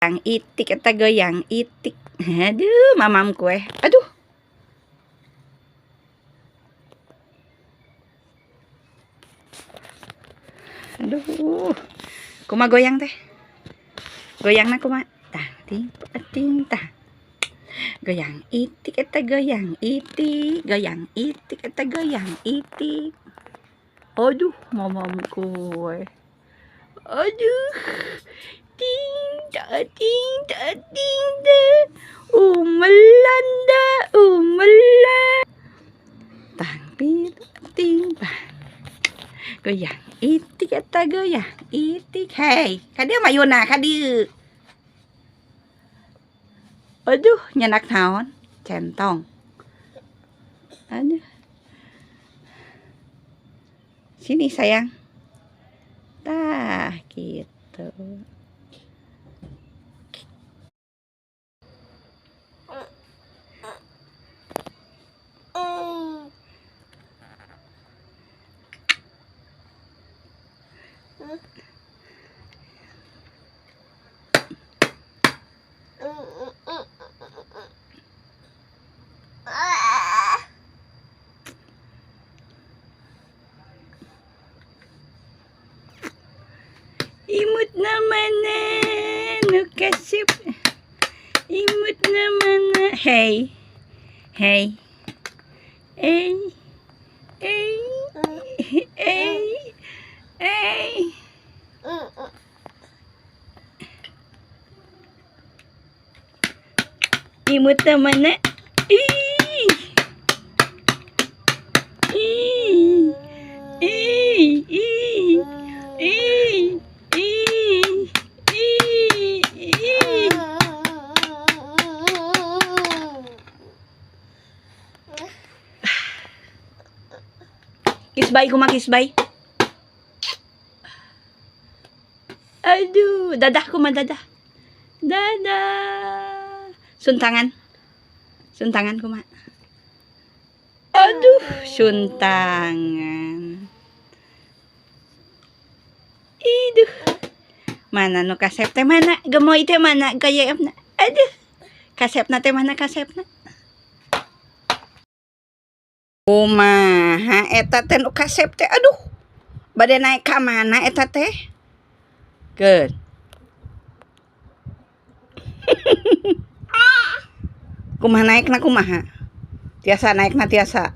goyang itik eta goyang itik. Aduh, mamamku aduh. Aduh. Kumaha goyang teh? Goyangna kumaha? Tah, ting ting tah. Goyang itik eta goyang itik, goyang itik eta goyang itik. Aduh, mamamku aduh. Ting tak ting tak ting dah. Melanda, melanda. Tang pit ting bang. Goyang itik eta goyang itik. Hei, kadieu mayuna kadieu. Aduh, nyenak naon? Centong. Aduh. Sini sayang. Tah, gitu. Imut na mana nu kasip. Imut na mana. Hey. Hey. Hey. Hey. Hey. Hey. Imut na mana. Ih. Ih. Ih. Ih. Ih. Kisbay, kumakisbay. Aduh, dadah dadah. Dadah. Suntangan. Suntangan kuma. Aduh, suntangan. Iduh. Mana nu kasep teh mana? Gemoy teh mana? Gayapna. Aduh. Kasepna teh mana kasepna? Kumaha eta teh nu kasep teh? Aduh. Bade naik ka mana eta teh? Geun. Kumaha naikna kumaha? Tiasa naikna tiasa.